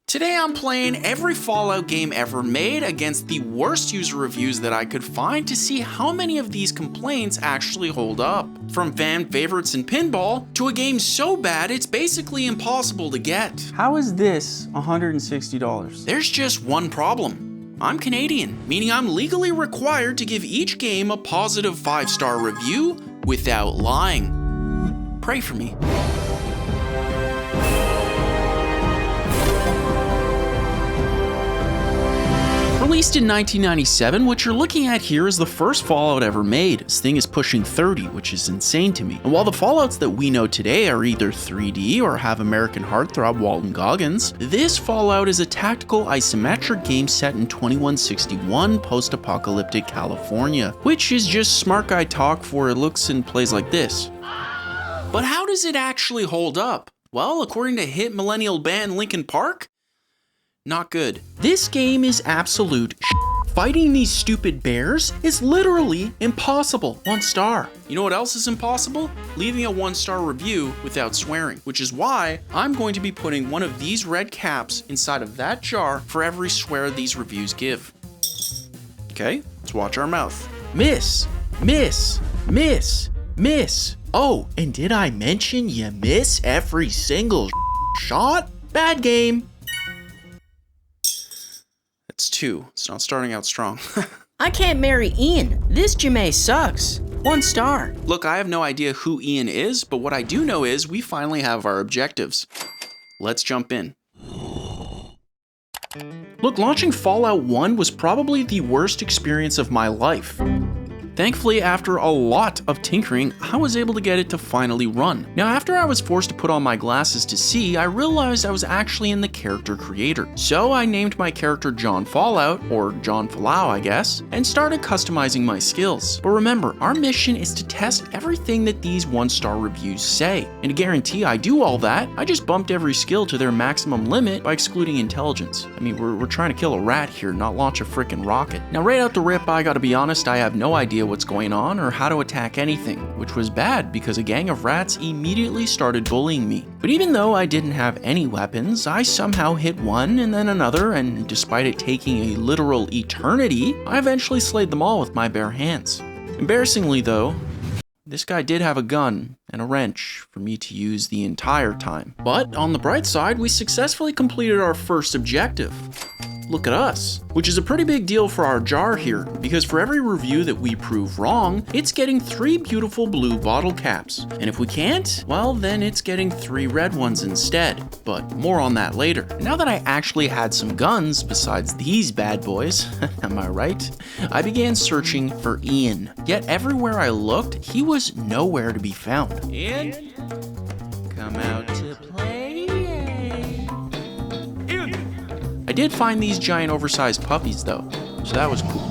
Today I'm playing every Fallout game ever made against the worst user reviews that I could find to see how many of these complaints actually hold up. From fan favorites in Pinball to a game so bad it's basically impossible to get. How is this $160? There's just one problem. I'm Canadian, meaning I'm legally required to give each game a positive 5-star review without lying. Pray for me. Released in 1997, what you're looking at here is the first Fallout ever made. This thing is pushing 30, which is insane to me. And while the Fallouts that we know today are either 3D or have American heartthrob Walton Goggins, this Fallout is a tactical isometric game set in 2161 post-apocalyptic California, which is just smart guy talk for it looks and plays like this. But how does it actually hold up? Well, according to hit millennial band Linkin Park, not good. This game is absolute shit. Fighting these stupid bears is literally impossible. 1 star. You know what else is impossible? Leaving a 1-star review without swearing, which is why I'm going to be putting one of these red caps inside of that jar for every swear these reviews give. Okay, let's watch our mouth. Miss, miss, miss, miss. Oh, and did I mention you miss every single shot? Bad game. It's 2. It's not starting out strong. I can't marry Ian. This Jamae sucks. 1 star. Look, I have no idea who Ian is, but what I do know is we finally have our objectives. Let's jump in. Look, launching Fallout 1 was probably the worst experience of my life. Thankfully, after a lot of tinkering, I was able to get it to finally run. Now, after I was forced to put on my glasses to see, I realized I was actually in the character creator. So I named my character John Fallout, or John Fallout, I guess, and started customizing my skills. But remember, our mission is to test everything that these 1-star reviews say. And to guarantee I do all that, I just bumped every skill to their maximum limit by excluding intelligence. I mean, we're trying to kill a rat here, not launch a frickin' rocket. Now, right out the rip, I gotta be honest, I have no idea what's going on or how to attack anything, which was bad because a gang of rats immediately started bullying me. But even though I didn't have any weapons, I somehow hit one and then another, and despite it taking a literal eternity, I eventually slayed them all with my bare hands. Embarrassingly though, this guy did have a gun and a wrench for me to use the entire time. But on the bright side, we successfully completed our first objective. Look at us, which is a pretty big deal for our jar here, because for every review that we prove wrong, it's getting 3 beautiful blue bottle caps. And if we can't, well then it's getting 3 red ones instead, but more on that later. Now that I actually had some guns besides these bad boys, am I right? I began searching for Ian, yet everywhere I looked, he was nowhere to be found. Ian? Come out to play. I did find these giant oversized puppies though, so that was cool.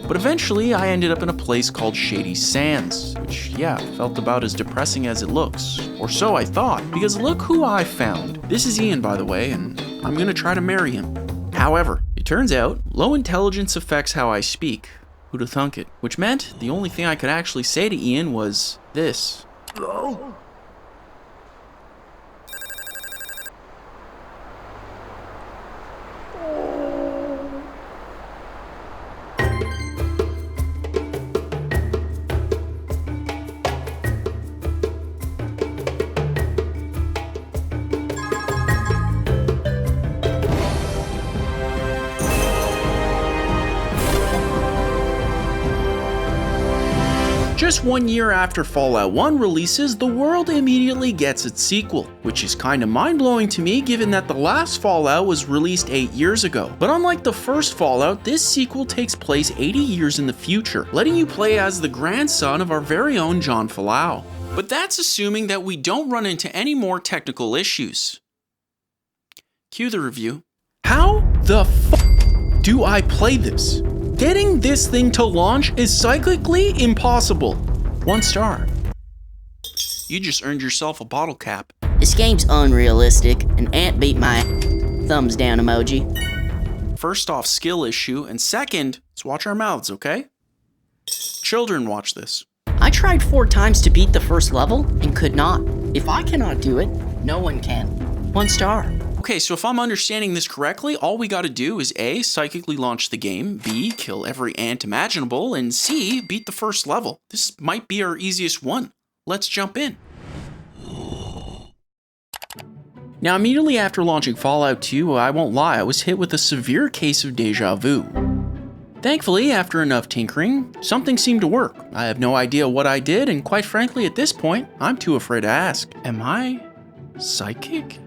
But eventually I ended up in a place called Shady Sands, which yeah, felt about as depressing as it looks. Or so I thought, because look who I found. This is Ian, by the way, and I'm gonna try to marry him. However, it turns out low intelligence affects how I speak. Who'da thunk it? Which meant the only thing I could actually say to Ian was this. Hello? Just 1 year after Fallout 1 releases, the world immediately gets its sequel, which is kinda mind-blowing to me given that the last Fallout was released 8 years ago. But unlike the first Fallout, this sequel takes place 80 years in the future, letting you play as the grandson of our very own John Fallout. But that's assuming that we don't run into any more technical issues. Cue the review. How the f do I play this? Getting this thing to launch is cyclically impossible. 1 star. You just earned yourself a bottle cap. This game's unrealistic. An ant beat my thumbs down emoji. First off, skill issue, and second, let's watch our mouths, okay? Children watch this. I tried 4 times to beat the first level and could not. If I cannot do it, No one can. 1 star. Okay, so if I'm understanding this correctly, all we gotta do is A, psychically launch the game, B, kill every ant imaginable, and C, beat the first level. This might be our easiest one. Let's jump in. Now, immediately after launching Fallout 2, I won't lie, I was hit with a severe case of deja vu. Thankfully, after enough tinkering, something seemed to work. I have no idea what I did, and quite frankly, at this point, I'm too afraid to ask. Am I psychic?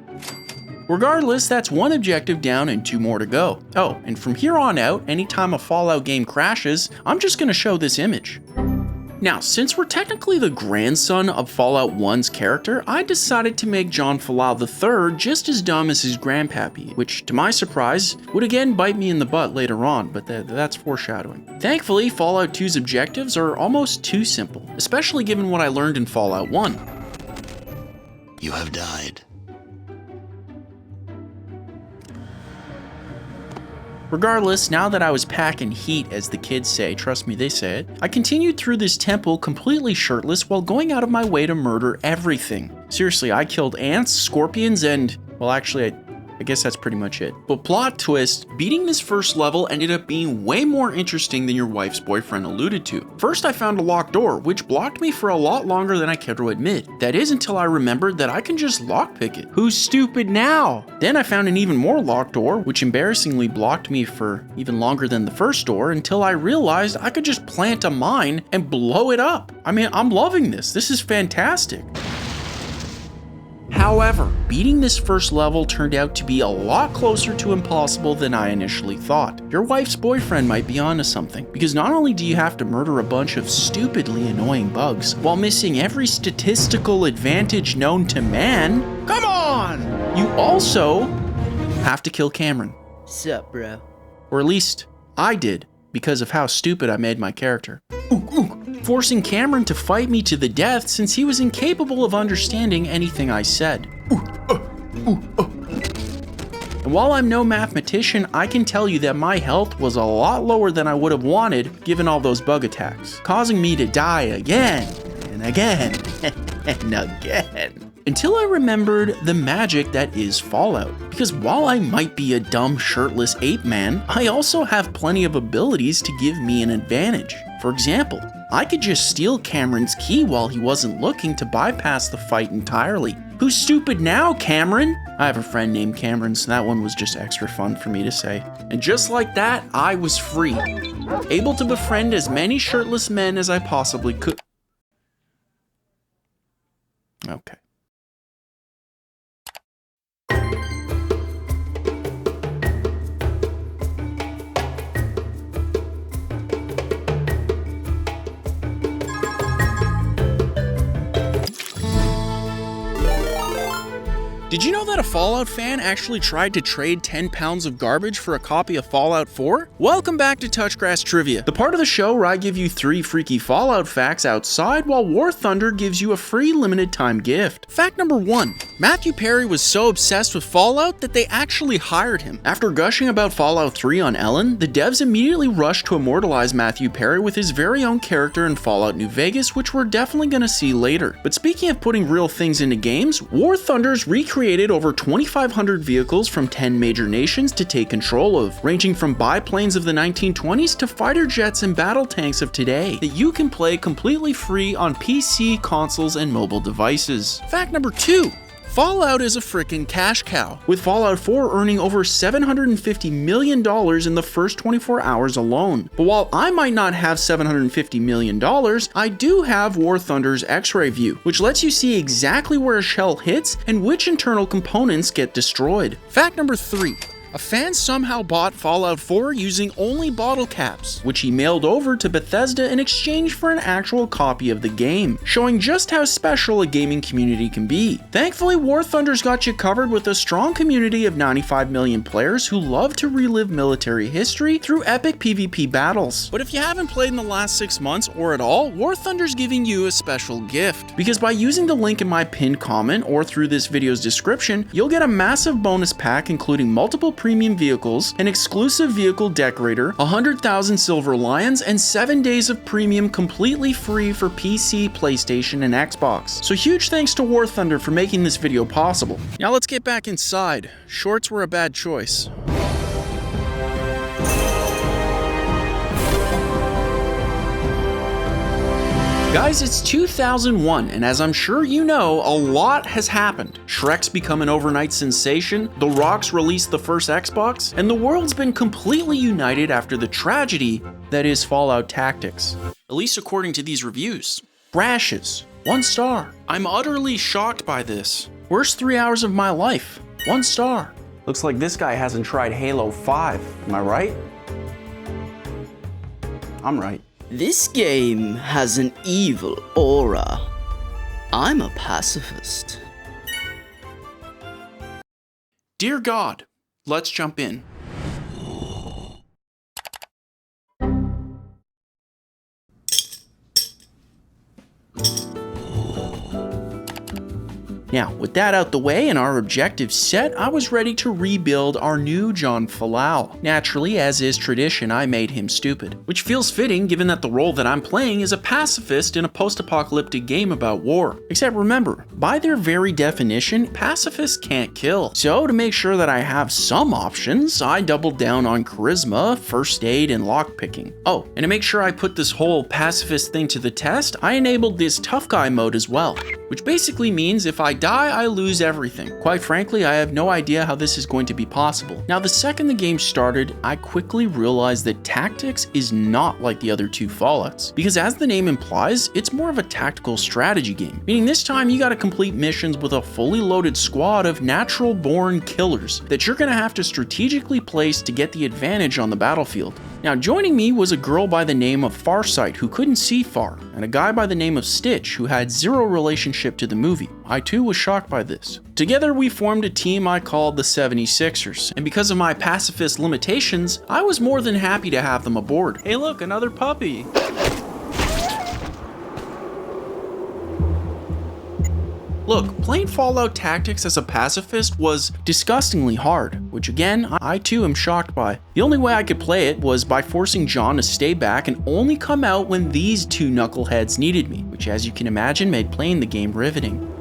Regardless, that's 1 objective down and 2 more to go. Oh, and from here on out, anytime a Fallout game crashes, I'm just gonna show this image. Now, since we're technically the grandson of Fallout 1's character, I decided to make John Fallout III just as dumb as his grandpappy, which, to my surprise, would again bite me in the butt later on, but that's foreshadowing. Thankfully, Fallout 2's objectives are almost too simple, especially given what I learned in Fallout 1. You have died. Regardless, now that I was packing heat, as the kids say, trust me, they say it, I continued through this temple completely shirtless while going out of my way to murder everything. Seriously, I killed ants, scorpions, and, well, actually, I guess that's pretty much it. But plot twist, beating this first level ended up being way more interesting than your wife's boyfriend alluded to. First, I found a locked door, which blocked me for a lot longer than I care to admit. That is until I remembered that I can just lockpick it. Who's stupid now? Then I found an even more locked door, which embarrassingly blocked me for even longer than the first door, until I realized I could just plant a mine and blow it up. I mean, I'm loving this. This is fantastic. However, beating this first level turned out to be a lot closer to impossible than I initially thought. Your wife's boyfriend might be onto something, because not only do you have to murder a bunch of stupidly annoying bugs while missing every statistical advantage known to man, come on! You also have to kill Cameron. Sup, bro? Or at least, I did, because of how stupid I made my character. Forcing Cameron to fight me to the death since he was incapable of understanding anything I said. And while I'm no mathematician, I can tell you that my health was a lot lower than I would have wanted given all those bug attacks, causing me to die again and again and again. Until I remembered the magic that is Fallout. Because while I might be a dumb shirtless ape man, I also have plenty of abilities to give me an advantage. For example, I could just steal Cameron's key while he wasn't looking to bypass the fight entirely. Who's stupid now, Cameron? I have a friend named Cameron, so that one was just extra fun for me to say. And just like that, I was free. Able to befriend as many shirtless men as I possibly could. Okay. Did you know that a Fallout fan actually tried to trade 10 pounds of garbage for a copy of Fallout 4? Welcome back to TouchGrass Trivia, the part of the show where I give you 3 freaky Fallout facts outside while War Thunder gives you a free limited time gift. Fact number 1. Matthew Perry was so obsessed with Fallout that they actually hired him. After gushing about Fallout 3 on Ellen, the devs immediately rushed to immortalize Matthew Perry with his very own character in Fallout New Vegas, which we're definitely gonna see later. But speaking of putting real things into games, War Thunder's recreated over 2,500 vehicles from 10 major nations to take control of, ranging from biplanes of the 1920s to fighter jets and battle tanks of today, that you can play completely free on PC, consoles, and mobile devices. Fact number 2. Fallout is a frickin' cash cow, with Fallout 4 earning over $750 million in the first 24 hours alone. But while I might not have $750 million, I do have War Thunder's X-ray view, which lets you see exactly where a shell hits and which internal components get destroyed. Fact number 3. A fan somehow bought Fallout 4 using only bottle caps, which he mailed over to Bethesda in exchange for an actual copy of the game, showing just how special a gaming community can be. Thankfully, War Thunder's got you covered with a strong community of 95 million players who love to relive military history through epic PvP battles. But if you haven't played in the last 6 months or at all, War Thunder's giving you a special gift. Because by using the link in my pinned comment or through this video's description, you'll get a massive bonus pack including multiple premium vehicles, an exclusive vehicle decorator, 100,000 silver lions, and 7 days of premium completely free for PC, PlayStation, and Xbox. So huge thanks to War Thunder for making this video possible. Now let's get back inside. Shorts were a bad choice. Guys, it's 2001, and as I'm sure you know, a lot has happened. Shrek's become an overnight sensation, The Rock's released the first Xbox, and the world's been completely united after the tragedy that is Fallout Tactics. At least according to these reviews. Crashes, 1 star. I'm utterly shocked by this. Worst 3 hours of my life, 1 star. Looks like this guy hasn't tried Halo 5. Am I right? I'm right. This game has an evil aura. I'm a pacifist. Dear God, let's jump in. Now, with that out the way and our objectives set, I was ready to rebuild our new John Falau. Naturally, as is tradition, I made him stupid, which feels fitting given that the role that I'm playing is a pacifist in a post-apocalyptic game about war. Except remember, by their very definition, pacifists can't kill. So to make sure that I have some options, I doubled down on charisma, first aid, and lockpicking. Oh, and to make sure I put this whole pacifist thing to the test, I enabled this tough guy mode as well, which basically means if I die, I lose everything. Quite frankly, I have no idea how this is going to be possible. Now, the second the game started, I quickly realized that Tactics is not like the other 2 Fallouts, because as the name implies, it's more of a tactical strategy game, meaning this time you gotta complete missions with a fully loaded squad of natural-born killers that you're gonna have to strategically place to get the advantage on the battlefield. Now, joining me was a girl by the name of Farsight who couldn't see far, and a guy by the name of Stitch who had zero relationship to the movie. I too was shocked by this. Together we formed a team I called the 76ers, and because of my pacifist limitations, I was more than happy to have them aboard. Hey look, another puppy. Look, playing Fallout Tactics as a pacifist was disgustingly hard, which again, I too am shocked by. The only way I could play it was by forcing John to stay back and only come out when these 2 knuckleheads needed me, which as you can imagine made playing the game riveting.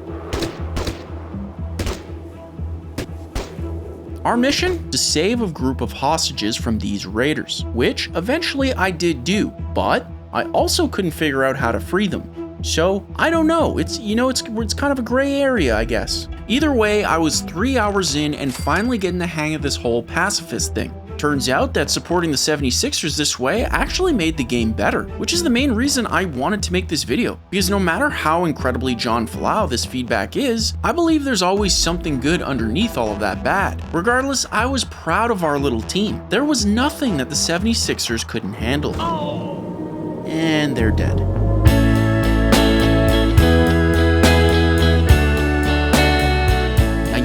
Our mission? To save a group of hostages from these raiders, which eventually I did do, but I also couldn't figure out how to free them. So, I don't know, it's kind of a gray area, I guess. Either way, I was 3 hours in and finally getting the hang of this whole pacifist thing. Turns out that supporting the 76ers this way actually made the game better, which is the main reason I wanted to make this video. Because no matter how incredibly John Falau this feedback is, I believe there's always something good underneath all of that bad. Regardless, I was proud of our little team. There was nothing that the 76ers couldn't handle. And they're dead.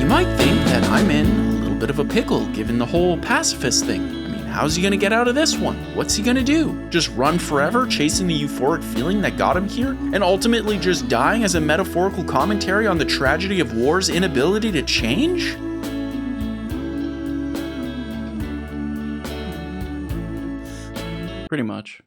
You might think that I'm in a little bit of a pickle given the whole pacifist thing. I mean, how's he gonna get out of this one? What's he gonna do? Just run forever chasing the euphoric feeling that got him here? And ultimately just dying as a metaphorical commentary on the tragedy of war's inability to change? Pretty much.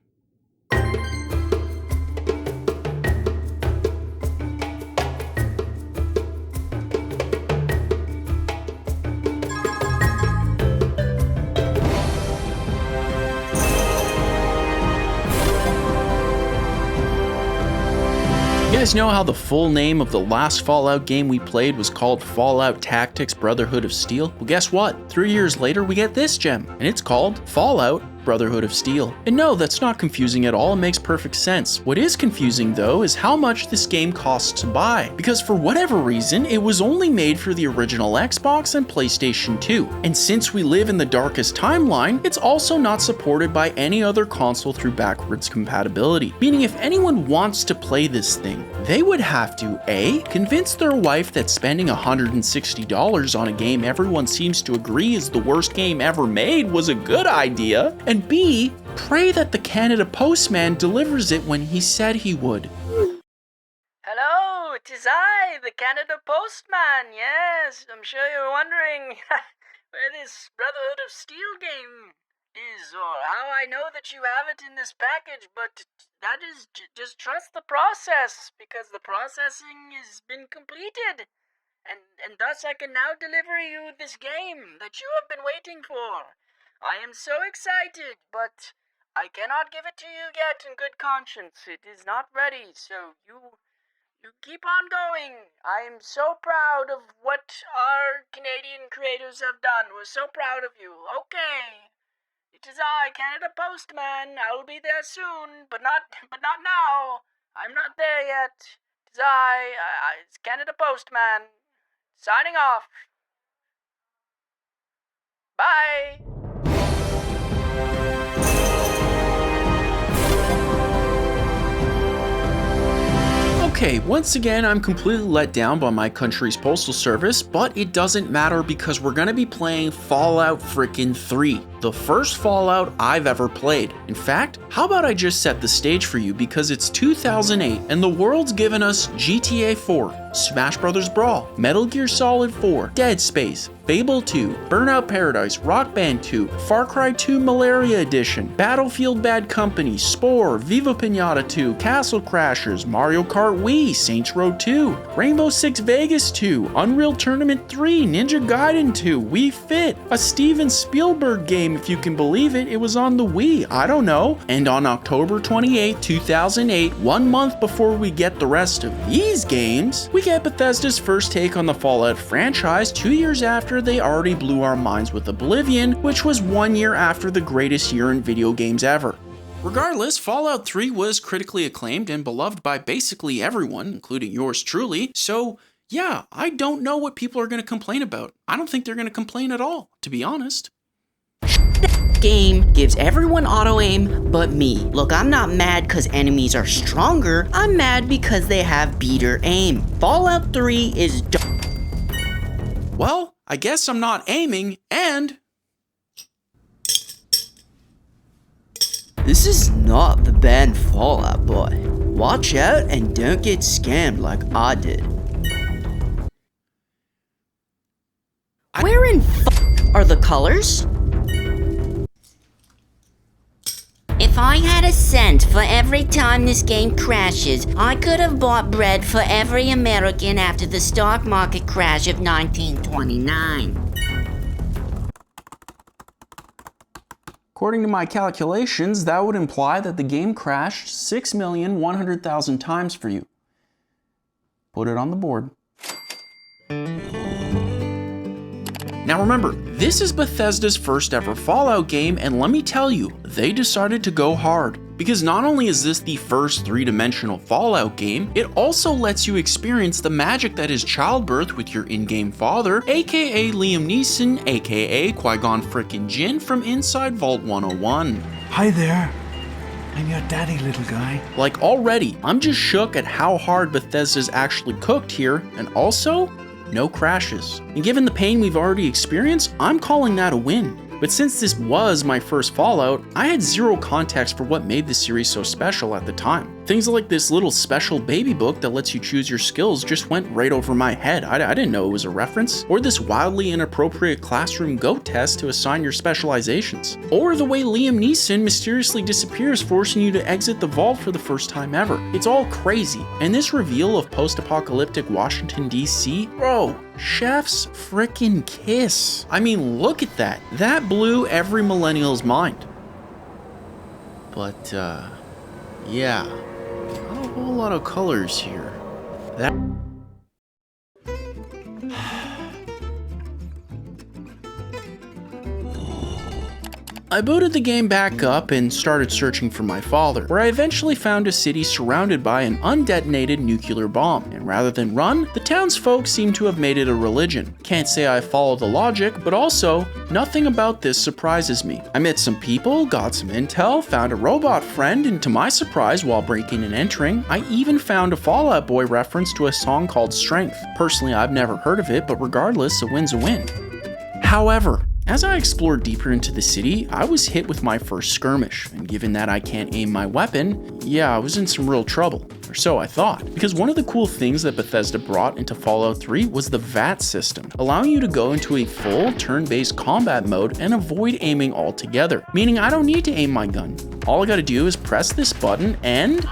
You guys know how the full name of the last Fallout game we played was called Fallout Tactics Brotherhood of Steel? Well, guess what? 3 years later, we get this gem, and it's called Fallout Brotherhood of Steel. And no, that's not confusing at all, it makes perfect sense. What is confusing though is how much this game costs to buy, because for whatever reason, it was only made for the original Xbox and PlayStation 2. And since we live in the darkest timeline, it's also not supported by any other console through backwards compatibility. Meaning if anyone wants to play this thing, they would have to A, convince their wife that spending $160 on a game everyone seems to agree is the worst game ever made was a good idea, and B, pray that the Canada Postman delivers it when he said he would. Hello, 'tis I, the Canada Postman. Yes, I'm sure you're wondering where this Brotherhood of Steel game is, or how I know that you have it in this package, but that is just trust the process, because the processing has been completed, and thus I can now deliver you this game that you have been waiting for. I am so excited, but I cannot give it to you yet in good conscience. It is not ready, so you keep on going. I am so proud of what our Canadian creators have done. We're so proud of you. Okay. It is I, Canada Postman. I will be there soon, but not now. I'm not there yet. It is it's Canada Postman. Signing off. Bye. Okay, once again, I'm completely let down by my country's postal service, but it doesn't matter because we're gonna be playing Fallout frickin' 3, the first Fallout I've ever played. In fact, how about I just set the stage for you, because it's 2008 and the world's given us GTA 4, Smash Bros. Brawl, Metal Gear Solid 4, Dead Space, Fable 2, Burnout Paradise, Rock Band 2, Far Cry 2 Malaria Edition, Battlefield Bad Company, Spore, Viva Pinata 2, Castle Crashers, Mario Kart Wii, Saints Row 2, Rainbow Six Vegas 2, Unreal Tournament 3, Ninja Gaiden 2, Wii Fit, a Steven Spielberg game if you can believe it, it was on the Wii, I don't know. And on October 28, 2008, 1 month before we get the rest of these games, we get Bethesda's first take on the Fallout franchise 2 years after they already blew our minds with Oblivion, which was 1 year after the greatest year in video games ever. Regardless, Fallout 3 was critically acclaimed and beloved by basically everyone, including yours truly, so yeah, I don't know what people are going to complain about. I don't think they're going to complain at all, to be honest. Game gives everyone auto-aim but me. Look, I'm not mad because enemies are stronger, I'm mad because they have beater aim. Fallout 3 is Well, I guess I'm not aiming, and This is not the band Fallout Boy. Watch out and don't get scammed like I did. Where in are the colors? If I had a cent for every time this game crashes, I could have bought bread for every American after the stock market crash of 1929. according to my calculations, that would imply that the game crashed 6,100,000 times for you. Put it on the board. Now remember, this is Bethesda's first ever Fallout game, and let me tell you, they decided to go hard. Because not only is this the first three-dimensional Fallout game, it also lets you experience the magic that is childbirth with your in-game father, aka Liam Neeson, aka Qui-Gon frickin' Jinn from inside Vault 101. Hi there. I'm your daddy, little guy. Like already, I'm just shook at how hard Bethesda's actually cooked here, and also, no crashes. And given the pain we've already experienced, I'm calling that a win. But since this was my first Fallout, I had zero context for what made the series so special at the time. Things like this little special baby book that lets you choose your skills just went right over my head. I didn't know it was a reference. Or this wildly inappropriate classroom GOAT test to assign your specializations. Or the way Liam Neeson mysteriously disappears, forcing you to exit the vault for the first time ever. It's all crazy. And this reveal of post-apocalyptic Washington, D.C., bro, chef's frickin' kiss. I mean, look at that. That blew every millennial's mind. But, yeah, not a whole lot of colors here. That... I booted the game back up and started searching for my father, where I eventually found a city surrounded by an undetonated nuclear bomb, and rather than run, the townsfolk seemed to have made it a religion. Can't say I follow the logic, but also, nothing about this surprises me. I met some people, got some intel, found a robot friend, and to my surprise while breaking and entering, I even found a Fallout Boy reference to a song called Strength. Personally, I've never heard of it, but regardless, a win's a win. However, as I explored deeper into the city, I was hit with my first skirmish, and given that I can't aim my weapon, yeah, I was in some real trouble. or so I thought, because one of the cool things that Bethesda brought into Fallout 3 was the VAT system, allowing you to go into a full turn-based combat mode and avoid aiming altogether, meaning I don't need to aim my gun. All I gotta do is press this button and...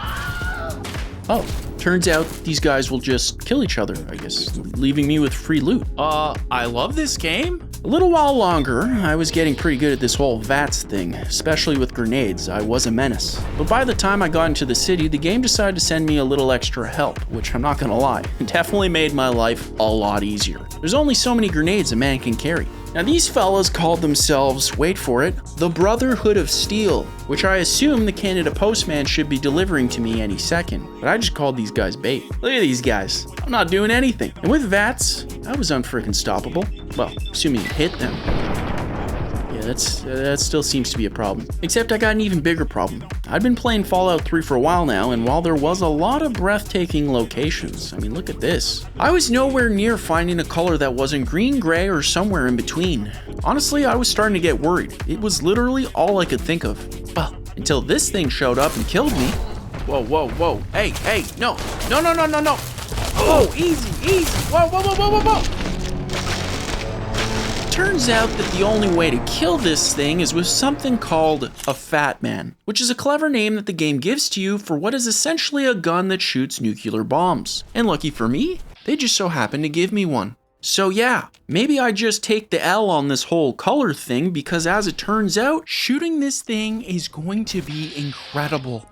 oh. Turns out these guys will just kill each other, I guess, leaving me with free loot. I love this game. A little while longer, I was getting pretty good at this whole VATS thing, especially with grenades. I was a menace. But by the time I got into the city, the game decided to send me a little extra help, which I'm not gonna lie, it definitely made my life a lot easier. There's only so many grenades a man can carry. Now these fellas called themselves, wait for it, the Brotherhood of Steel, which I assume the Canada Postman should be delivering to me any second, but I just called these guys bait. Look at these guys, I'm not doing anything. And with VATS, I was unfreaking stoppable. Well, assuming you hit them. Yeah, that still seems to be a problem. Except I got an even bigger problem. I'd been playing Fallout 3 for a while now, and while there was a lot of breathtaking locations, I mean, look at this. I was nowhere near finding a color that wasn't green, gray, or somewhere in between. Honestly, I was starting to get worried. It was literally all I could think of. Well, until this thing showed up and killed me. Whoa, whoa, whoa. Hey, no. No. Oh, easy. Whoa. Turns out that the only way to kill this thing is with something called a Fat Man, which is a clever name that the game gives to you for what is essentially a gun that shoots nuclear bombs. And lucky for me, they just so happen to give me one. So yeah, maybe I just take the L on this whole color thing because as it turns out, shooting this thing is going to be incredible.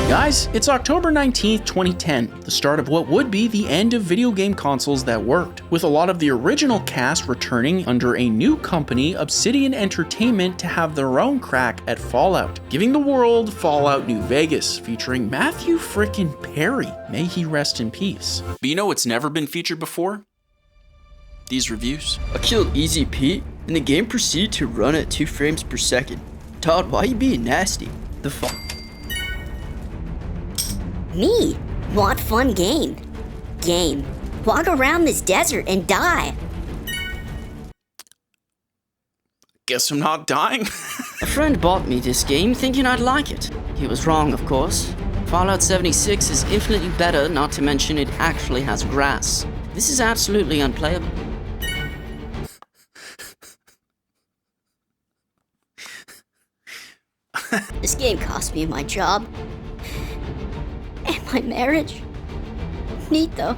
Guys, it's October 19th, 2010, the start of what would be the end of video game consoles that worked, with a lot of the original cast returning under a new company, Obsidian Entertainment, to have their own crack at Fallout, giving the world Fallout New Vegas, featuring Matthew frickin' Perry. May he rest in peace. But you know what's never been featured before? These reviews. I killed Easy Pete, and the game proceeded to run at 2 frames per second. Todd, why you being nasty? The fuck? Me? What fun game? Walk around this desert and die. Guess I'm not dying. A friend bought me this game thinking I'd like it. He was wrong, of course. Fallout 76 is infinitely better, not to mention it actually has grass. This is absolutely unplayable. This game cost me my job. And my marriage. Neat though.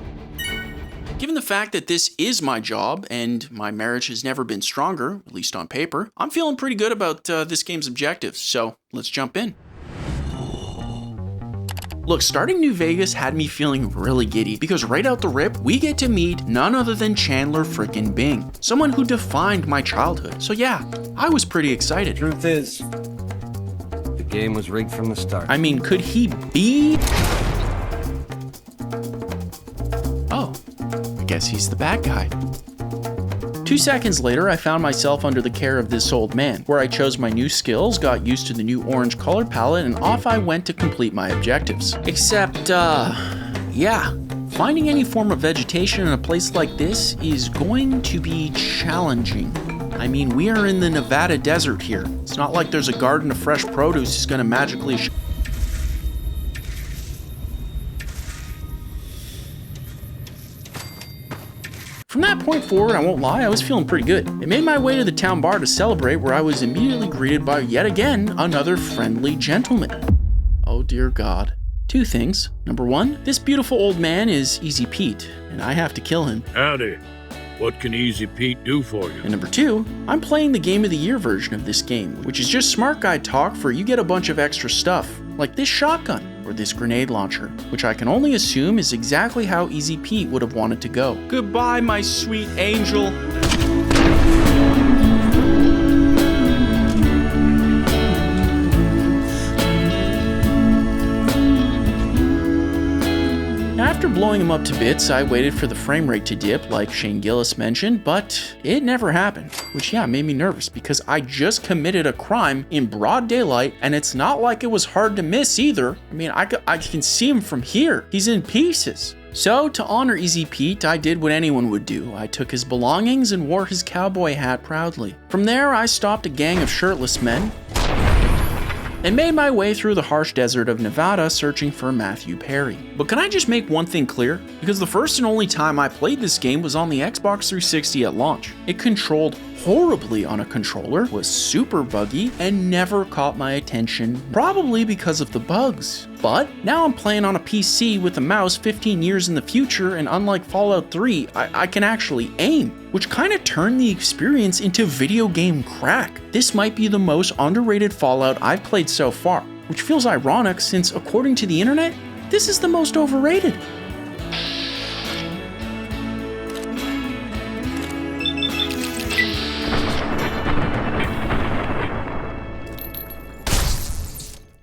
Given the fact that this is my job and my marriage has never been stronger, at least on paper, I'm feeling pretty good about this game's objectives, so let's jump in. Look, starting New Vegas had me feeling really giddy because right out the rip, we get to meet none other than Chandler frickin' Bing, someone who defined my childhood. So yeah, I was pretty excited. Truth is, the game was rigged from the start. I mean, could he be? Oh, I guess he's the bad guy. 2 seconds later, I found myself under the care of this old man, where I chose my new skills, got used to the new orange color palette, and off I went to complete my objectives. Except, yeah, finding any form of vegetation in a place like this is going to be challenging. I mean, we are in the Nevada desert here. It's not like there's a garden of fresh produce that's gonna magically From that point forward, I won't lie, I was feeling pretty good. I made my way to the town bar to celebrate, where I was immediately greeted by yet again another friendly gentleman. Oh dear God. 2 things. Number 1, this beautiful old man is Easy Pete, and I have to kill him. Howdy. What can Easy Pete do for you? And number 2, I'm playing the Game of the Year version of this game, which is just smart guy talk for you get a bunch of extra stuff, like this shotgun or this grenade launcher, which I can only assume is exactly how Easy Pete would have wanted to go. Goodbye, my sweet angel. After blowing him up to bits, I waited for the frame rate to dip like Shane Gillis mentioned, but it never happened. Which made me nervous because I just committed a crime in broad daylight and it's not like it was hard to miss either. I mean, I can see him from here. He's in pieces. So, to honor Easy Pete, I did what anyone would do. I took his belongings and wore his cowboy hat proudly. From there, I stopped a gang of shirtless men and made my way through the harsh desert of Nevada searching for Matthew Perry. But can I just make one thing clear? Because the first and only time I played this game was on the Xbox 360 at launch. It controlled horribly on a controller, was super buggy, and never caught my attention, probably because of the bugs. But now I'm playing on a PC with a mouse 15 years in the future, and unlike Fallout 3, I can actually aim, which kind of turned the experience into video game crack. This might be the most underrated Fallout I've played so far, which feels ironic since, according to the internet, this is the most overrated.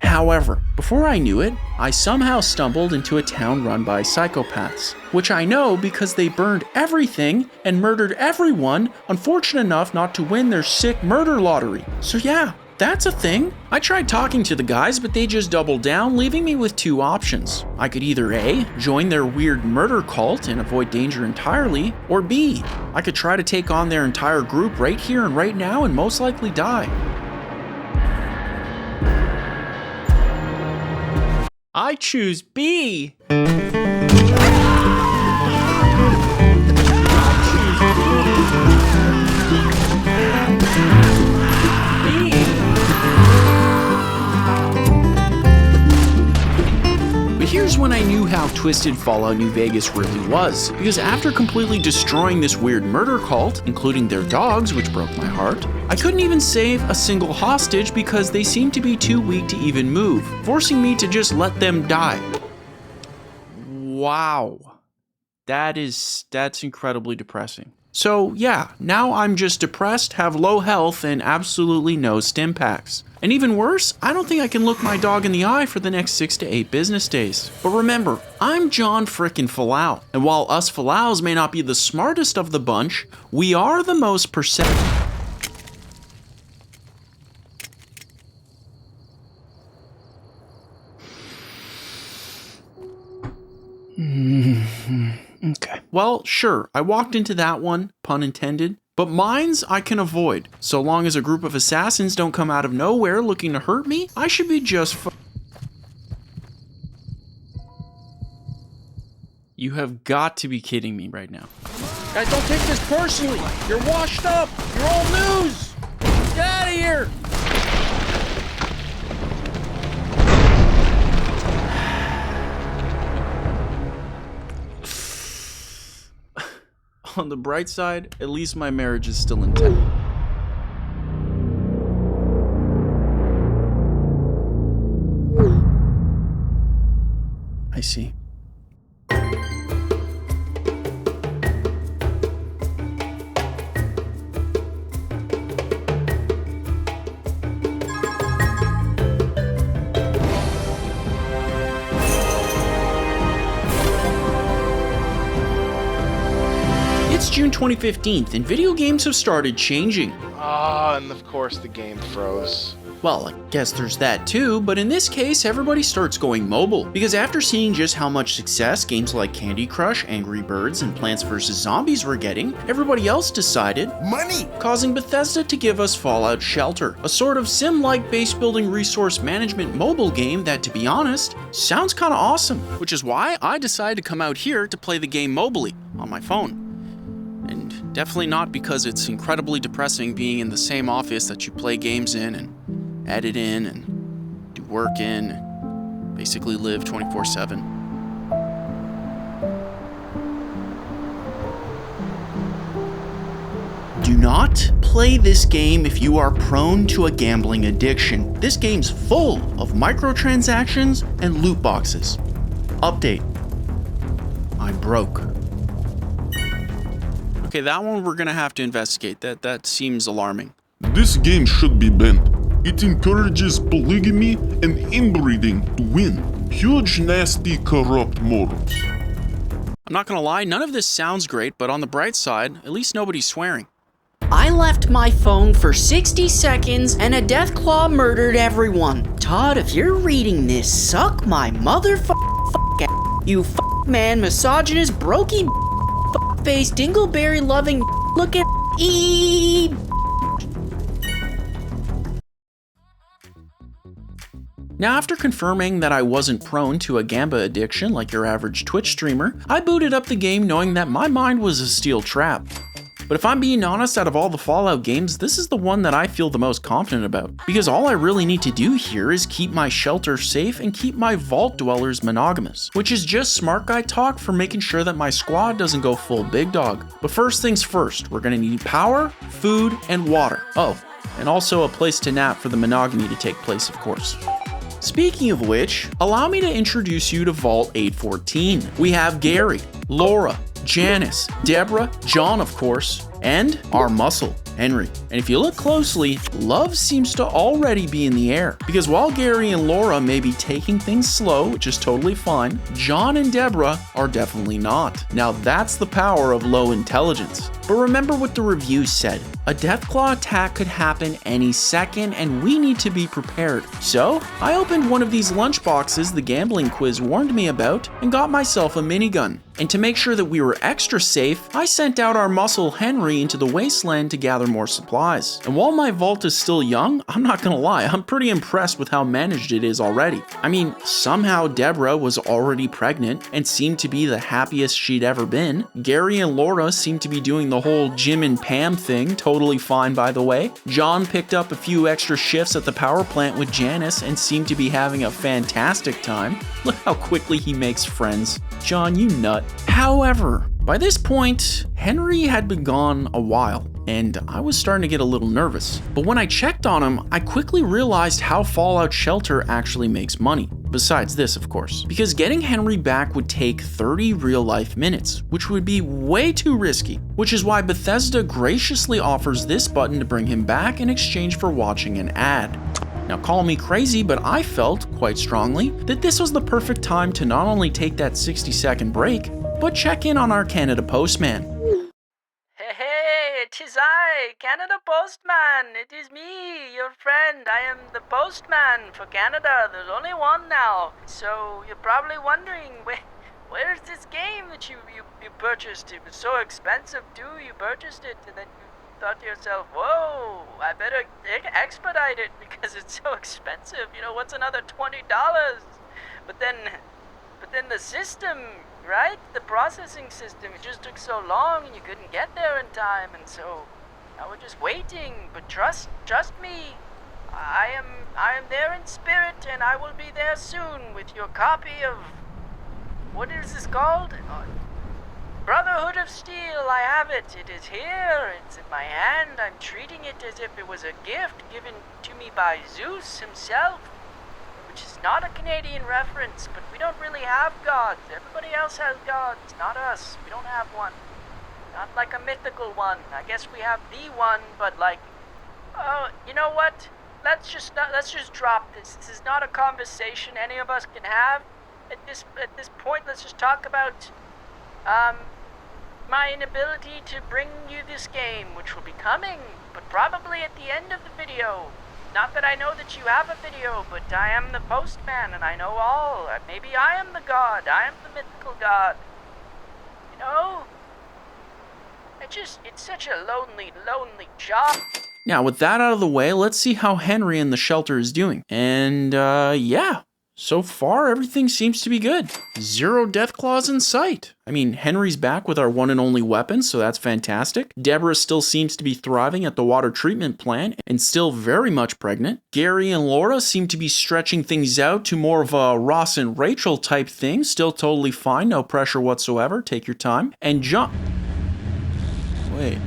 However, before I knew it, I somehow stumbled into a town run by psychopaths, which I know because they burned everything and murdered everyone, unfortunate enough not to win their sick murder lottery. So yeah, that's a thing. I tried talking to the guys, but they just doubled down, leaving me with two options. I could either A, join their weird murder cult and avoid danger entirely, or B, I could try to take on their entire group right here and right now and most likely die. I choose B. But here's when I knew how twisted Fallout New Vegas really was, because after completely destroying this weird murder cult, including their dogs, which broke my heart, I couldn't even save a single hostage because they seemed to be too weak to even move, forcing me to just let them die. Wow. That's incredibly depressing. So yeah, now I'm just depressed, have low health, and absolutely no stim packs. And even worse, I don't think I can look my dog in the eye for the next 6 to 8 business days. But remember, I'm John frickin' Falau, and while us Falaus may not be the smartest of the bunch, we are the most perceptive. Okay. Well, sure, I walked into that one, pun intended, but mines I can avoid. So long as a group of assassins don't come out of nowhere looking to hurt me, I should be just fine. You have got to be kidding me right now. Guys, don't take this personally. You're washed up. You're old news. Get out of here. On the bright side, at least my marriage is still intact. I see. It's June 2015, and video games have started changing. And of course the game froze. Well, I guess there's that too, but in this case, everybody starts going mobile. Because after seeing just how much success games like Candy Crush, Angry Birds, and Plants vs. Zombies were getting, everybody else decided money, causing Bethesda to give us Fallout Shelter, a sort of sim-like base-building resource management mobile game that, to be honest, sounds kinda awesome. Which is why I decided to come out here to play the game mobily, on my phone. And definitely not because it's incredibly depressing being in the same office that you play games in and edit in and do work in, and basically live 24/7. Do not play this game if you are prone to a gambling addiction. This game's full of microtransactions and loot boxes. Update. I'm broke. Okay, that one we're gonna have to investigate. That seems alarming. This game should be banned. It encourages polygamy and inbreeding to win. Huge, nasty, corrupt morals. I'm not gonna lie, none of this sounds great, but on the bright side, at least nobody's swearing. I left my phone for 60 seconds and a deathclaw murdered everyone. Todd, if you're reading this, suck my motherfucker, you man, misogynist, brokey, face, dingleberry loving, looking, Now, after confirming that I wasn't prone to a gamba addiction like your average Twitch streamer, I booted up the game knowing that my mind was a steel trap. But if I'm being honest, out of all the Fallout games, this is the one that I feel the most confident about. Because all I really need to do here is keep my shelter safe and keep my vault dwellers monogamous. Which is just smart guy talk for making sure that my squad doesn't go full big dog. But first things first, we're gonna need power, food, and water. Oh, and also a place to nap for the monogamy to take place, of course. Speaking of which, allow me to introduce you to Vault 814. We have Gary, Laura, Janice, Deborah, John of course, and our muscle, Henry. And if you look closely, love seems to already be in the air. Because while Gary and Laura may be taking things slow, which is totally fine, John and Deborah are definitely not. Now that's the power of low intelligence. But remember what the review said. A Deathclaw attack could happen any second and we need to be prepared. So, I opened one of these lunchboxes the gambling quiz warned me about and got myself a minigun. And to make sure that we were extra safe, I sent out our muscle Henry into the wasteland to gather more supplies. And while my vault is still young, I'm not gonna lie, I'm pretty impressed with how managed it is already. I mean, somehow Deborah was already pregnant and seemed to be the happiest she'd ever been. Gary and Laura seemed to be doing the whole Jim and Pam thing, totally fine by the way. John picked up a few extra shifts at the power plant with Janice and seemed to be having a fantastic time. Look how quickly he makes friends. John, you nut. However, by this point, Henry had been gone a while, and I was starting to get a little nervous. But when I checked on him, I quickly realized how Fallout Shelter actually makes money. Besides this, of course. Because getting Henry back would take 30 real-life minutes, which would be way too risky. Which is why Bethesda graciously offers this button to bring him back in exchange for watching an ad. Now call me crazy, but I felt, quite strongly, that this was the perfect time to not only take that 60-second break, but check in on our Canada Postman. Hey, it is I, Canada Postman. It is me, your friend. I am the postman for Canada. There's only one now. So you're probably wondering, where's this game that you purchased? It was so expensive too. You purchased it and then you thought to yourself, whoa, I better expedite it because it's so expensive. You know, what's another $20? But then the system, right? The processing system, it just took so long and you couldn't get there in time, and so now we're just waiting. But trust me, I am there in spirit, and I will be there soon with your copy of, what is this called? Brotherhood of Steel. I have it. It is here. It's in my hand. I'm treating it as if it was a gift given to me by Zeus himself, which is not a Canadian reference, but we don't really have gods. Everybody else has gods, not us. We don't have one. Not like a mythical one. I guess we have the one, but like, oh, you know what? Let's just drop this. This is not a conversation any of us can have. At this point, let's just talk about my inability to bring you this game, which will be coming, but probably at the end of the video. Not that I know that you have a video, but I am the postman and I know all. Maybe I am the god. I am the mythical god. You know? It's such a lonely job. Now, with that out of the way, let's see how Henry in the shelter is doing. And, yeah. So far, everything seems to be good. 0 Deathclaws in sight. I mean, Henry's back with our one and only weapon, so that's fantastic. Deborah still seems to be thriving at the water treatment plant and still very much pregnant. Gary and Laura seem to be stretching things out to more of a Ross and Rachel type thing. Still totally fine, no pressure whatsoever. Take your time. And John... Wait.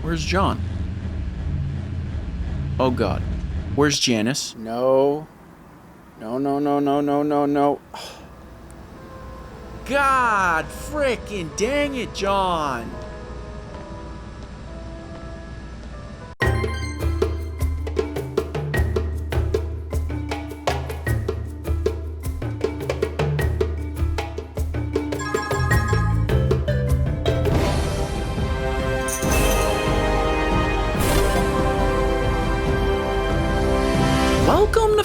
Where's John? Oh God. Where's Janice? No. No. God frickin' dang it, John.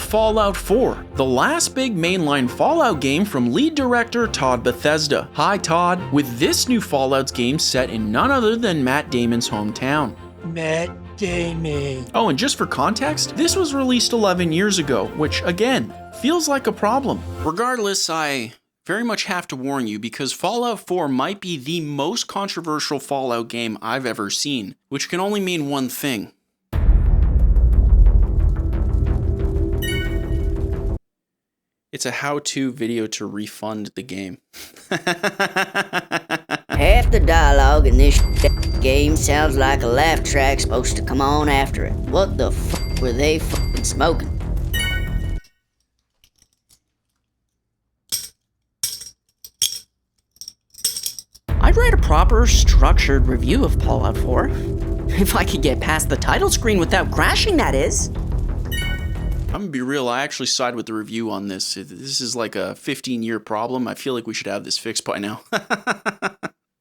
Fallout 4, the last big mainline Fallout game from lead director Todd Bethesda. Hi Todd, with this new Fallout game set in none other than Matt Damon's hometown. Matt Damon. Oh, and just for context, this was released 11 years ago, which again, feels like a problem. Regardless, I very much have to warn you because Fallout 4 might be the most controversial Fallout game I've ever seen, which can only mean one thing. It's a how-to video to refund the game. Half the dialogue in this game sounds like a laugh track supposed to come on after it. What the f*** were they f***ing smoking? I'd write a proper, structured review of Fallout 4. If I could get past the title screen without crashing, that is. I'm gonna be real, I actually side with the review on this. This is like a 15-year problem. I feel like we should have this fixed by now.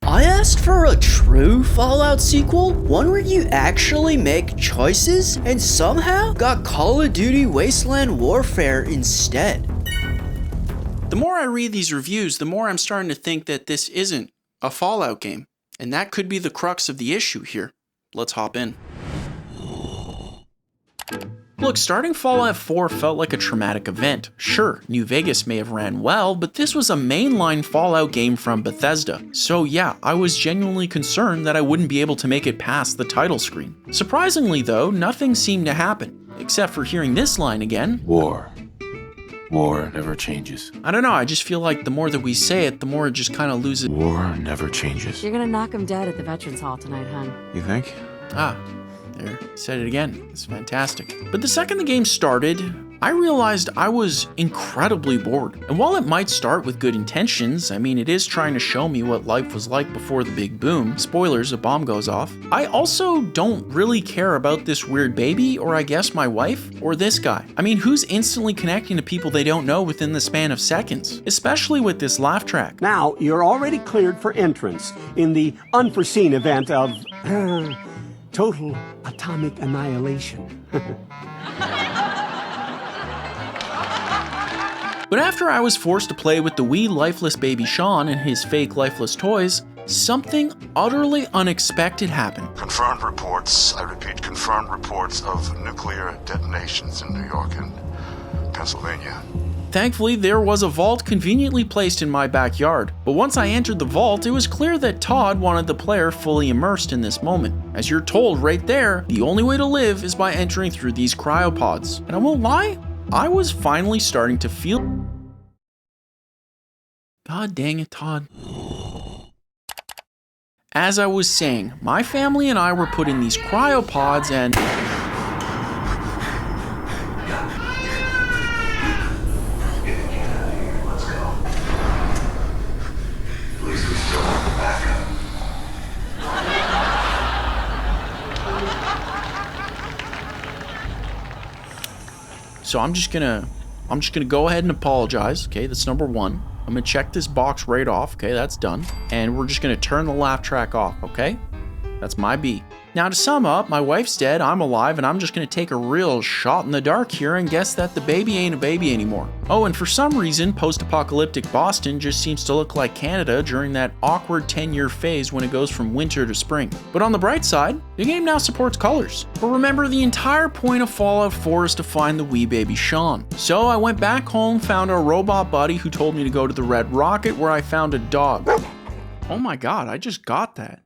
I asked for a true Fallout sequel, one where you actually make choices, and somehow got Call of Duty Wasteland Warfare instead. The more I read these reviews, the more I'm starting to think that this isn't a Fallout game. And that could be the crux of the issue here. Let's hop in. Look, starting Fallout 4 felt like a traumatic event. Sure, New Vegas may have ran well, but this was a mainline Fallout game from Bethesda. So yeah, I was genuinely concerned that I wouldn't be able to make it past the title screen. Surprisingly though, nothing seemed to happen, except for hearing this line again. War never changes. I don't know, I just feel like the more that we say it, the more it just kind of loses. War never changes. You're gonna knock him dead at the Veterans Hall tonight, hun. You think? Ah. There, said it again. It's fantastic. But the second the game started, I realized I was incredibly bored. And while it might start with good intentions, I mean, it is trying to show me what life was like before the big boom. Spoilers, a bomb goes off. I also don't really care about this weird baby, or I guess my wife, or this guy. I mean, who's instantly connecting to people they don't know within the span of seconds? Especially with this laugh track. Now, you're already cleared for entrance in the unforeseen event of total atomic annihilation. But after I was forced to play with the wee lifeless baby Sean and his fake lifeless toys, something utterly unexpected happened. Confirmed reports, I repeat, confirmed reports of nuclear detonations in New York and Pennsylvania. Thankfully, there was a vault conveniently placed in my backyard, but once I entered the vault, it was clear that Todd wanted the player fully immersed in this moment. As you're told right there, the only way to live is by entering through these cryopods. And I won't lie, I was finally starting to feel... God dang it, Todd. As I was saying, my family and I were put in these cryopods and... So I'm just gonna go ahead and apologize, okay, that's number one. I'm gonna check this box right off, okay, that's done. And we're just gonna turn the laugh track off, okay? That's my B. Now to sum up, my wife's dead, I'm alive, and I'm just gonna take a real shot in the dark here and guess that the baby ain't a baby anymore. Oh, and for some reason, post-apocalyptic Boston just seems to look like Canada during that awkward 10-year phase when it goes from winter to spring. But on the bright side, the game now supports colors. But remember, the entire point of Fallout 4 is to find the wee baby Sean. So I went back home, found a robot buddy who told me to go to the Red Rocket where I found a dog. Oh my god, I just got that.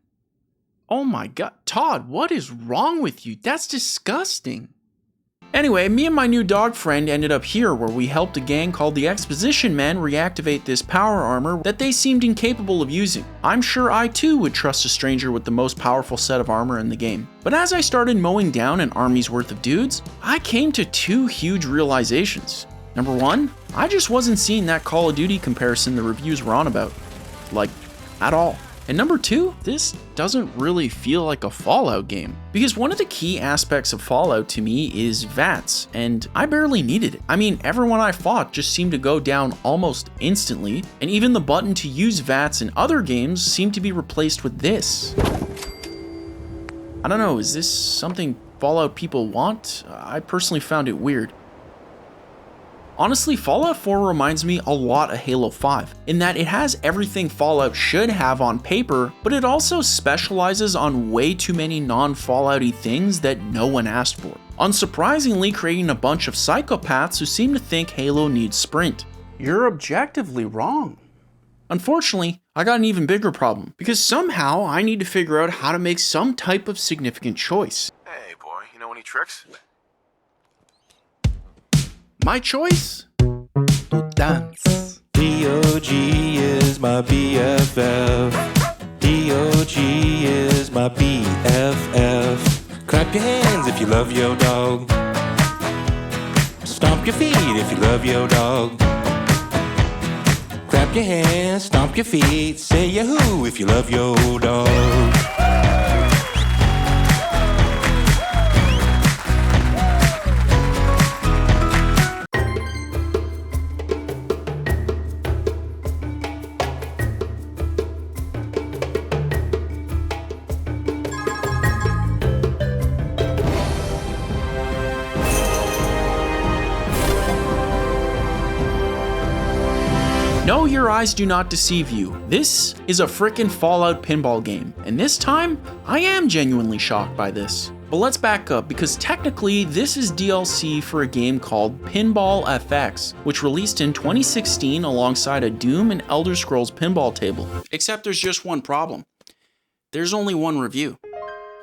Oh my god, Todd, what is wrong with you? That's disgusting. Anyway, me and my new dog friend ended up here where we helped a gang called the Exposition Men reactivate this power armor that they seemed incapable of using. I'm sure I too would trust a stranger with the most powerful set of armor in the game. But as I started mowing down an army's worth of dudes, I came to two huge realizations. Number one, I just wasn't seeing that Call of Duty comparison the reviews were on about. Like, at all. And number two, this doesn't really feel like a Fallout game. Because one of the key aspects of Fallout to me is VATS, and I barely needed it. I mean, everyone I fought just seemed to go down almost instantly, and even the button to use VATS in other games seemed to be replaced with this. I don't know, is this something Fallout people want? I personally found it weird. Honestly, Fallout 4 reminds me a lot of Halo 5, in that it has everything Fallout should have on paper, but it also specializes on way too many non-Fallout-y things that no one asked for. Unsurprisingly, creating a bunch of psychopaths who seem to think Halo needs sprint. You're objectively wrong. Unfortunately, I got an even bigger problem, because somehow I need to figure out how to make some type of significant choice. Hey, boy, you know any tricks? My choice? To dance. DOG is my BFF. DOG is my BFF. Clap your hands if you love your dog. Stomp your feet if you love your dog. Clap your hands, stomp your feet, say yahoo if you love your dog. No, your eyes do not deceive you. This is a frickin' Fallout pinball game, and this time, I am genuinely shocked by this. But let's back up, because technically, this is DLC for a game called Pinball FX, which released in 2016 alongside a Doom and Elder Scrolls pinball table. Except there's just one problem. There's only one review.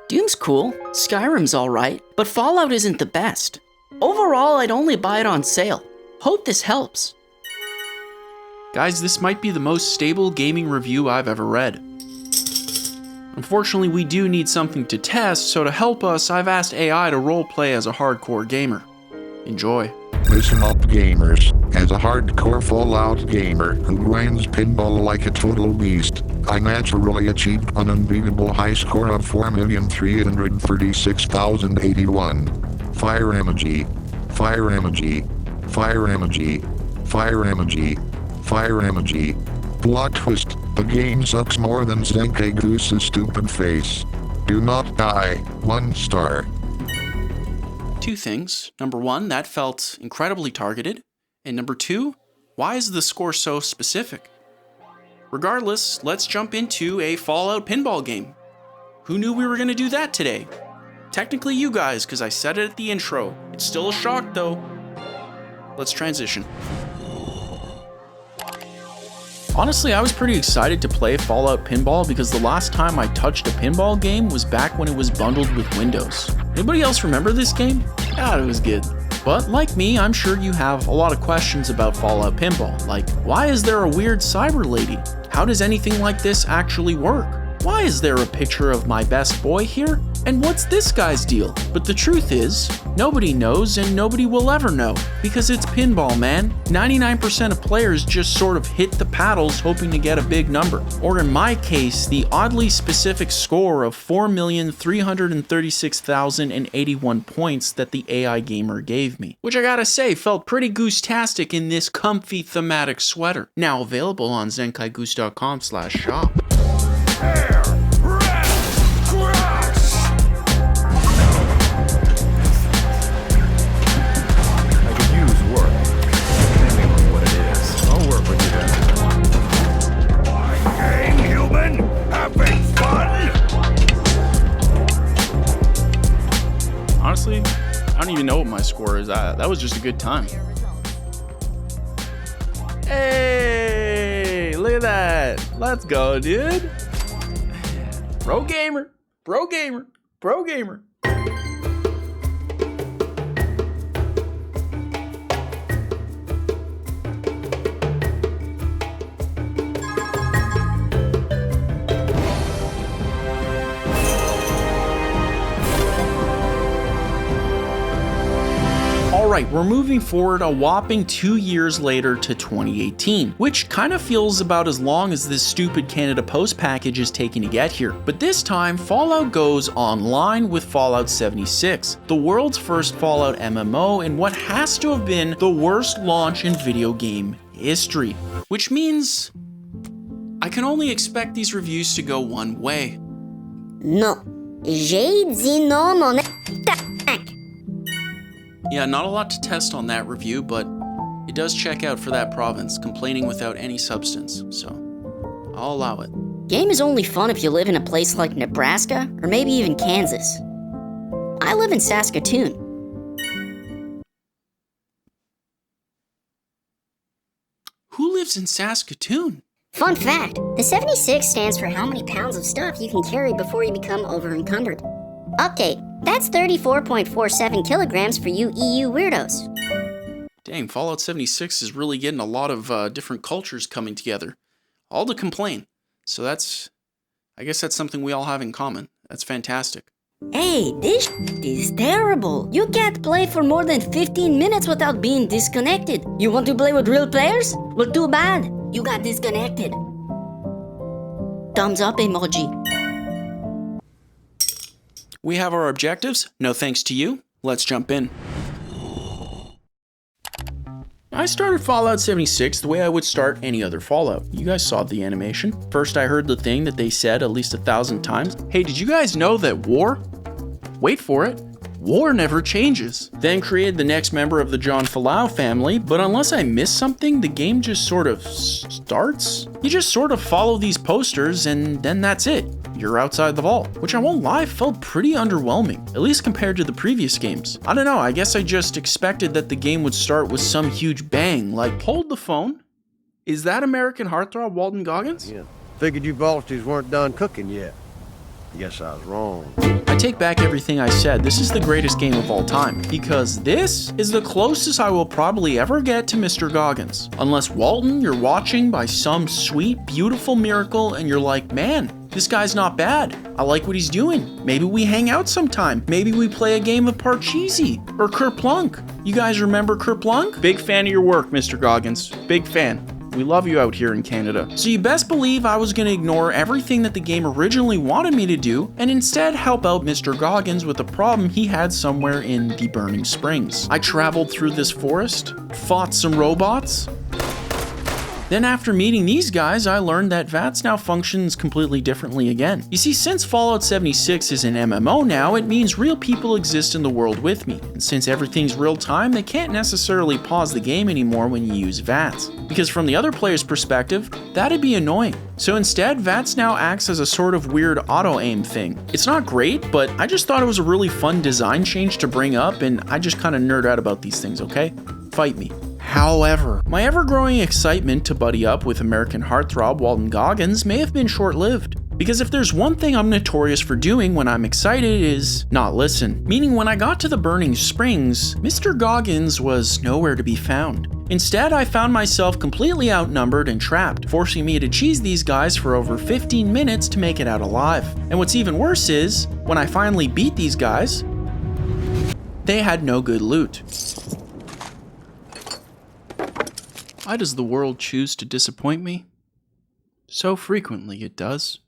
Doom's cool, Skyrim's alright, but Fallout isn't the best. Overall, I'd only buy it on sale. Hope this helps. Guys, this might be the most stable gaming review I've ever read. Unfortunately, we do need something to test, so to help us, I've asked AI to roleplay as a hardcore gamer. Enjoy. Listen up, gamers. As a hardcore Fallout gamer who grinds pinball like a total beast, I naturally achieved an unbeatable high score of 4,336,081. Fire emoji. Fire emoji. Fire emoji. Fire emoji. Fire emoji. Plot twist, the game sucks more than Zenkai Goose's stupid face. Do not die. 1 star. Two things. Number one, that felt incredibly targeted. And number two, why is the score so specific? Regardless, let's jump into a Fallout pinball game. Who knew we were going to do that today? Technically you guys, because I said it at the intro. It's still a shock though. Let's transition. Honestly, I was pretty excited to play Fallout Pinball because the last time I touched a pinball game was back when it was bundled with Windows. Anybody else remember this game? God, it was good. But like me, I'm sure you have a lot of questions about Fallout Pinball, like why is there a weird cyber lady? How does anything like this actually work? Why is there a picture of my best boy here? And what's this guy's deal? But the truth is, nobody knows and nobody will ever know, because it's pinball, man. 99% of players just sort of hit the paddles hoping to get a big number. Or in my case, the oddly specific score of 4,336,081 points that the AI gamer gave me. Which I gotta say, felt pretty goose-tastic in this comfy thematic sweater. Now available on zenkaigoose.com/shop. Honestly, I don't even know what my score is. That was just a good time. Hey, look at that. Let's go, dude. Pro gamer, pro gamer, pro gamer. Alright, we're moving forward a whopping 2 years later to 2018, which kind of feels about as long as this stupid Canada Post package is taking to get here. But this time, Fallout goes online with Fallout 76, the world's first Fallout MMO and what has to have been the worst launch in video game history. Which means I can only expect these reviews to go one way. No. J'ai dit non, mon Yeah, not a lot to test on that review, but it does check out for that province, complaining without any substance, so I'll allow it. Game is only fun if you live in a place like Nebraska, or maybe even Kansas. I live in Saskatoon. Who lives in Saskatoon? Fun fact, the 76 stands for how many pounds of stuff you can carry before you become over-encumbered. Update, that's 34.47 kilograms for you EU weirdos. Dang, Fallout 76 is really getting a lot of different cultures coming together. All to complain. So I guess that's something we all have in common. That's fantastic. Hey, this is terrible. You can't play for more than 15 minutes without being disconnected. You want to play with real players? Well, too bad. You got disconnected. Thumbs up emoji. We have our objectives. No thanks to you. Let's jump in. I started Fallout 76 the way I would start any other Fallout. You guys saw the animation. First I heard the thing that they said at least 1,000 times. Hey, did you guys know that war? Wait for it. War never changes. Then created the next member of the John Falau family, but unless I miss something, the game just sort of starts. You just sort of follow these posters and then that's it. You're outside the vault, which I won't lie, felt pretty underwhelming, at least compared to the previous games. I don't know, I guess I just expected that the game would start with some huge bang, like, hold the phone? Is that American heartthrob Walton Goggins? Yeah, figured you Balties weren't done cooking yet. Guess I was wrong. I take back everything I said. This is the greatest game of all time, because this is the closest I will probably ever get to Mr. Goggins. Unless Walton, you're watching by some sweet, beautiful miracle and you're like, man, this guy's not bad. I like what he's doing. Maybe we hang out sometime. Maybe we play a game of Parcheesi or Kerplunk. You guys remember Kerplunk? Big fan of your work, Mr. Goggins. Big fan. We love you out here in Canada. So you best believe I was gonna ignore everything that the game originally wanted me to do and instead help out Mr. Goggins with a problem he had somewhere in the Burning Springs. I traveled through this forest, fought some robots. Then after meeting these guys, I learned that VATS now functions completely differently again. You see, since Fallout 76 is an MMO now, it means real people exist in the world with me. And since everything's real time, they can't necessarily pause the game anymore when you use VATS. Because from the other player's perspective, that'd be annoying. So instead, VATS now acts as a sort of weird auto-aim thing. It's not great, but I just thought it was a really fun design change to bring up, and I just kind of nerd out about these things, okay? Fight me. However, my ever-growing excitement to buddy up with American heartthrob Walton Goggins may have been short-lived. Because if there's one thing I'm notorious for doing when I'm excited is not listen. Meaning when I got to the Burning Springs, Mr. Goggins was nowhere to be found. Instead, I found myself completely outnumbered and trapped, forcing me to cheese these guys for over 15 minutes to make it out alive. And what's even worse is, when I finally beat these guys, they had no good loot. Why does the world choose to disappoint me? So frequently it does.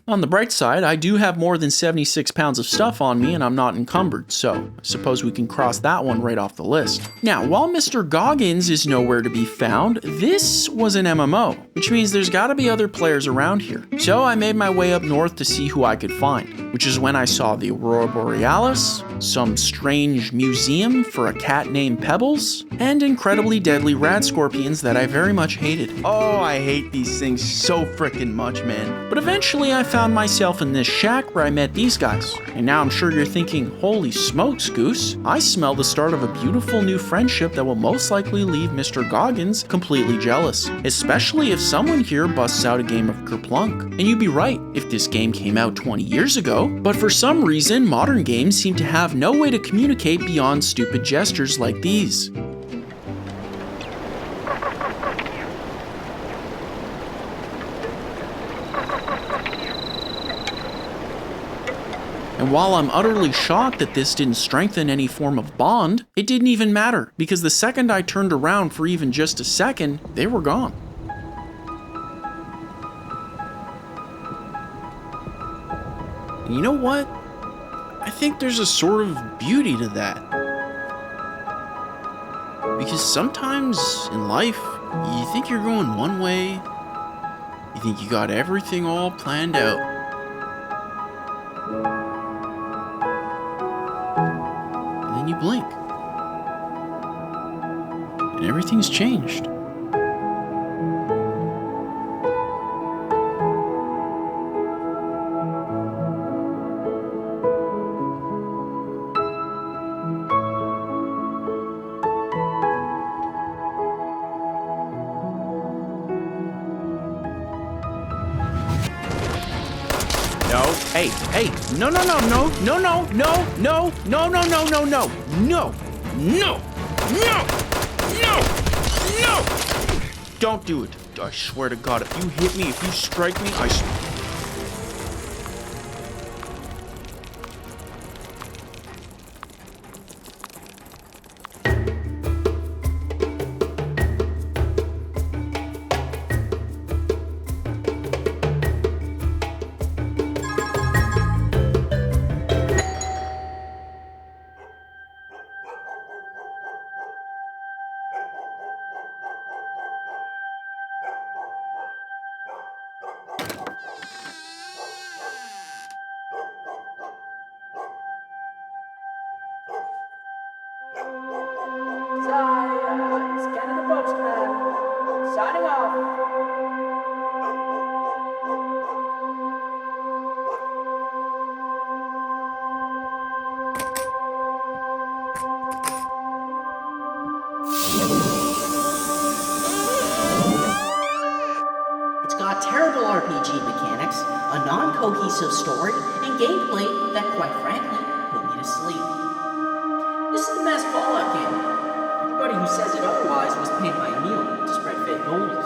On the bright side, I do have more than 76 pounds of stuff on me and I'm not encumbered, so I suppose we can cross that one right off the list. Now, while Mr. Goggins is nowhere to be found, this was an MMO, which means there's gotta be other players around here. So I made my way up north to see who I could find, which is when I saw the Aurora Borealis, some strange museum for a cat named Pebbles, and incredibly deadly rad scorpions that I very much hated. Oh, I hate these things so frickin' much, man. But eventually I found myself in this shack where I met these guys. And now I'm sure you're thinking, holy smokes, Goose, I smell the start of a beautiful new friendship that will most likely leave Mr. Goggins completely jealous. Especially if someone here busts out a game of Kerplunk. And you'd be right, if this game came out 20 years ago. But for some reason, modern games seem to have no way to communicate beyond stupid gestures like these. And while I'm utterly shocked that this didn't strengthen any form of bond, it didn't even matter, because the second I turned around for even just a second, they were gone. And you know what? I think there's a sort of beauty to that. Because sometimes in life, you think you're going one way, you think you got everything all planned out. And then you blink. everything's changed. No. Hey, no, no, no, no, no, no, no, no, no, no, no, no, no, no, no, no, no, no. Don't do it. I swear to God, if you hit me, if you strike me, It's Canada Postman. Signing off. It's got terrible RPG mechanics, a non-cohesive story, and gameplay that, quite frankly, put me to sleep. This is the best Fallout game. Everybody who says it otherwise was paid by a meal to spread fake goals.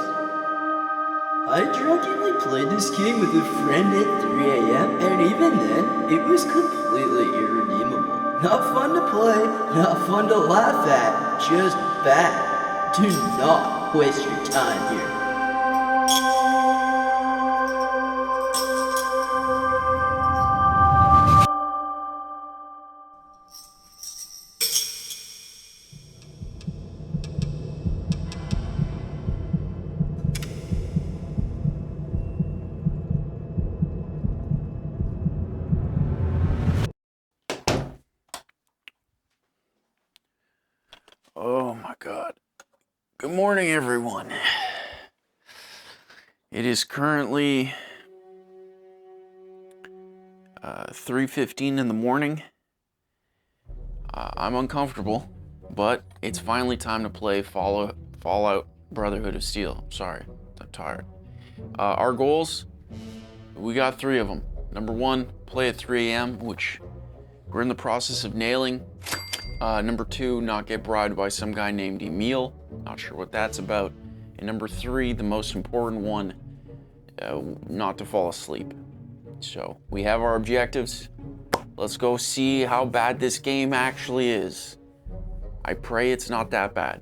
I drunkenly played this game with a friend at 3 a.m., and even then, it was completely irredeemable. Not fun to play, not fun to laugh at, just bad. Do not waste your time here. Oh my God. Good morning, everyone. It is currently 3:15 in the morning. I'm uncomfortable, but it's finally time to play Fallout Brotherhood of Steel. Sorry, I'm tired. Our goals, we got 3 of them. Number 1, play at 3 a.m., which we're in the process of nailing. Number 2, not get bribed by some guy named Emil. Not sure what that's about. And number 3, the most important one, not to fall asleep. So we have our objectives. Let's go see how bad this game actually is. I pray it's not that bad.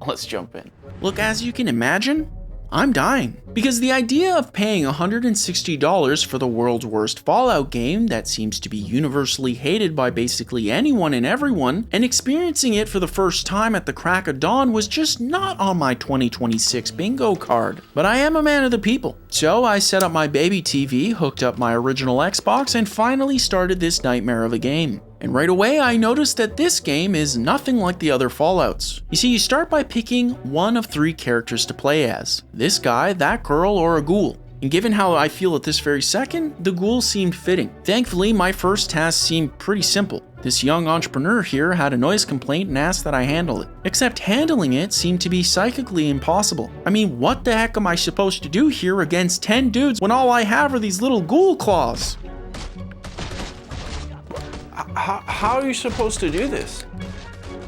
Let's jump in. Look, as you can imagine, I'm dying. Because the idea of paying $160 for the world's worst Fallout game that seems to be universally hated by basically anyone and everyone, and experiencing it for the first time at the crack of dawn was just not on my 2026 bingo card. But I am a man of the people, so I set up my baby TV, hooked up my original Xbox, and finally started this nightmare of a game. And right away, I noticed that this game is nothing like the other Fallouts. You see, you start by picking one of 3 characters to play as. This guy, that girl, or a ghoul. And given how I feel at this very second, the ghoul seemed fitting. Thankfully, my first task seemed pretty simple. This young entrepreneur here had a noise complaint and asked that I handle it. Except handling it seemed to be psychically impossible. I mean, what the heck am I supposed to do here against 10 dudes when all I have are these little ghoul claws? How are you supposed to do this?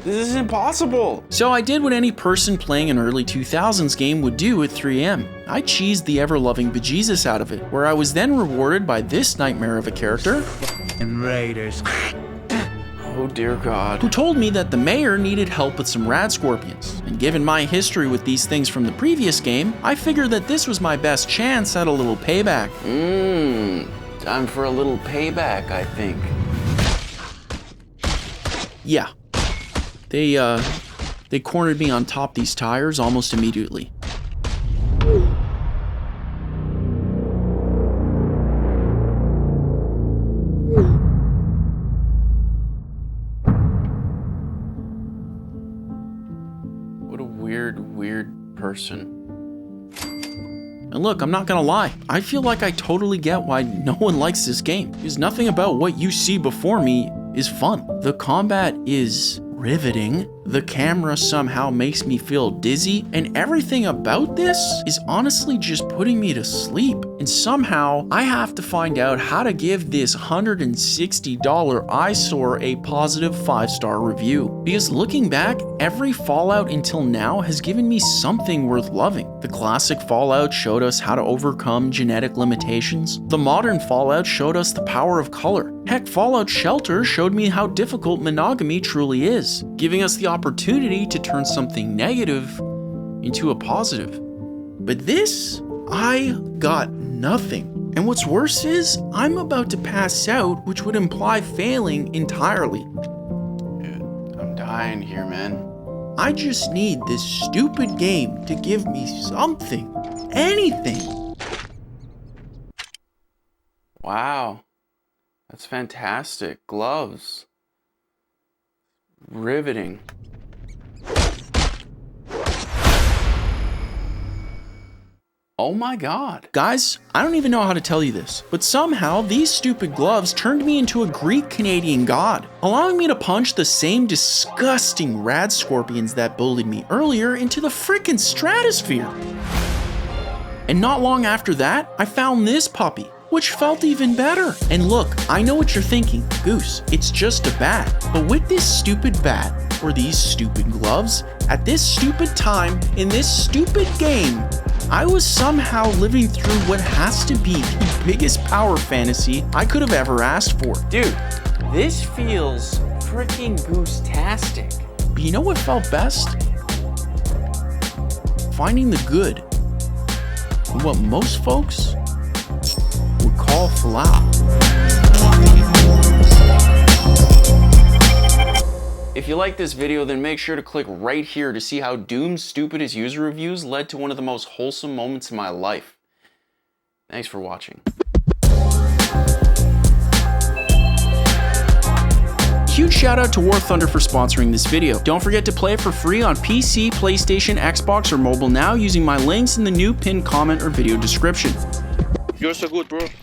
This is impossible. So I did what any person playing an early 2000s game would do at 3 a.m. I cheesed the ever-loving bejesus out of it, where I was then rewarded by this nightmare of a character. And Raiders. Oh dear God. Who told me that the mayor needed help with some rad scorpions. And given my history with these things from the previous game, I figured that this was my best chance at a little payback. Time for a little payback, I think. Yeah. They cornered me on top these tires almost immediately. person. And look, I'm not gonna lie, I feel like I totally get why no one likes this game, because nothing about what you see before me is fun. The combat is riveting, the camera somehow makes me feel dizzy, and everything about this is honestly just putting me to sleep. And somehow, I have to find out how to give this $160 eyesore a positive 5-star review. Because looking back, every Fallout until now has given me something worth loving. The classic Fallout showed us how to overcome genetic limitations. The modern Fallout showed us the power of color. Heck, Fallout Shelter showed me how difficult monogamy truly is, giving us the opportunity to turn something negative into a positive. But this, I got nothing. And what's worse is, I'm about to pass out, which would imply failing entirely. Dude, I'm dying here, man. I just need this stupid game to give me something. Anything. Wow. That's fantastic. Gloves. Riveting. Oh my god. Guys, I don't even know how to tell you this, but somehow these stupid gloves turned me into a Greek-Canadian god, allowing me to punch the same disgusting rad scorpions that bullied me earlier into the frickin' stratosphere. And not long after that, I found this puppy, which felt even better. And look, I know what you're thinking, Goose, it's just a bat. But with this stupid bat, or these stupid gloves, at this stupid time, in this stupid game, I was somehow living through what has to be the biggest power fantasy I could have ever asked for. Dude, this feels freaking Goose-tastic. But you know what felt best? Finding the good in what most folks would call falafel. If you like this video, then make sure to click right here to see how Doom's stupidest user reviews led to one of the most wholesome moments in my life. Thanks for watching. Huge shout out to War Thunder for sponsoring this video. Don't forget to play it for free on PC, PlayStation, Xbox, or mobile now using my links in the new pinned comment or video description. You're so good, bro.